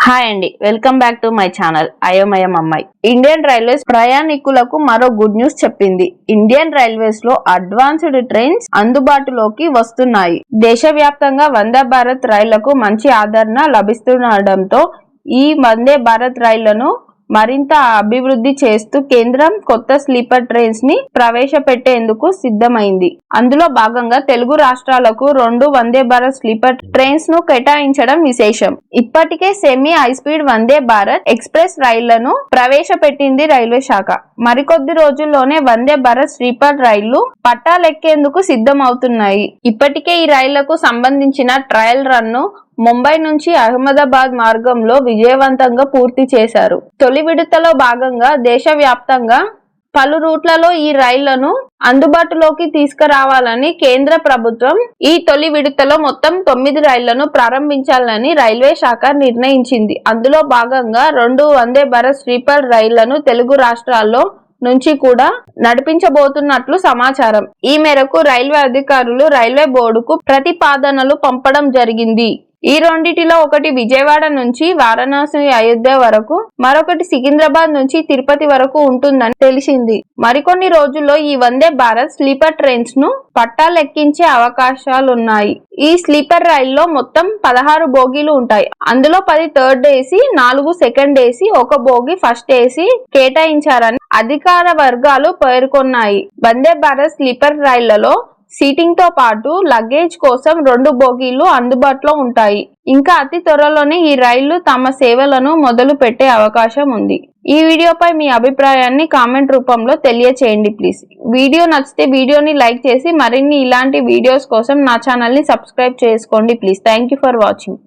Hi అండి, welcome back to my channel అయోమయం అమ్మాయి. ఇండియన్ రైల్వేస్ ప్రయాణికులకు మరో గుడ్ న్యూస్ చెప్పింది. ఇండియన్ రైల్వేస్ లో అడ్వాన్స్డ్ ట్రైన్స్ అందుబాటులోకి వస్తున్నాయి. దేశవ్యాప్తంగా వందే భారత్ రైళ్లకు మంచి ఆదరణ లభిస్తుండటంతో ఈ వందే భారత్ రైళ్లను మరింత అభివృద్ధి చేస్తూ కేంద్రం కొత్త స్లీపర్ ట్రైన్స్ ని ప్రవేశపెట్టేందుకు సిద్ధమైంది. అందులో భాగంగా తెలుగు రాష్ట్రాలకు 2 వందే భారత్ స్లీపర్ ట్రైన్స్ ను కేటాయించడం విశేషం. ఇప్పటికే semi high speed Vande Bharat express రైళ్లను ప్రవేశపెట్టింది రైల్వే శాఖ. మరికొద్ది రోజుల్లోనే వందే భారత్ స్లీపర్ రైళ్లు పట్టాలెక్కేందుకు సిద్ధమవుతున్నాయి. ఇప్పటికే ఈ రైళ్లకు సంబంధించిన ట్రయల్ రన్ ను ముంబై నుంచి అహ్మదాబాద్ మార్గంలో విజయవంతంగా పూర్తి చేశారు. తొలి విడతలో భాగంగా దేశవ్యాప్తంగా పలు రూట్లలో ఈ రైళ్లను అందుబాటులోకి తీసుకురావాలని కేంద్ర ప్రభుత్వం ఈ తొలి విడతలో మొత్తం 9 రైళ్లను ప్రారంభించాలని రైల్వే శాఖ నిర్ణయించింది. అందులో భాగంగా 2 వందే భారత్ స్లీపర్ రైళ్లను తెలుగు రాష్ట్రాల్లో నుంచి కూడా నడిపించబోతున్నట్లు సమాచారం. ఈ మేరకు రైల్వే అధికారులు రైల్వే బోర్డుకు ప్రతిపాదనలు పంపడం జరిగింది. ఈ రెండిటిలో ఒకటి విజయవాడ నుంచి వారణాసి అయోధ్య వరకు, మరొకటి సికింద్రాబాద్ నుంచి తిరుపతి వరకు ఉంటుందని తెలిసింది. మరికొన్ని రోజుల్లో ఈ వందే భారత్ స్లీపర్ ట్రైన్స్ ను పట్టాలెక్కించే అవకాశాలున్నాయి. ఈ స్లీపర్ రైల్లో మొత్తం 16 బోగీలు ఉంటాయి. అందులో 10 థర్డ్ ఏసీ, 4 సెకండ్ ఏసీ, 1 బోగి ఫస్ట్ ఏసీ కేటాయించారని అధికార వర్గాలు పేర్కొన్నాయి. వందే భారత్ స్లీపర్ రైళ్లలో సీటింగ్ తో పాటు లగేజ్ కోసం 2 బోగీలు అందుబాటులో ఉంటాయి. ఇంకా అతి త్వరలోనే ఈ రైళ్లు తమ సేవలను మొదలు పెట్టే అవకాశం ఉంది. ఈ వీడియోపై మీ అభిప్రాయాన్ని కామెంట్ రూపంలో తెలియచేయండి ప్లీజ్. వీడియో నచ్చితే వీడియోని లైక్ చేసి మరిన్ని ఇలాంటి వీడియోస్ కోసం నా ఛానల్ ని సబ్స్క్రైబ్ చేసుకోండి please. Thank you for watching.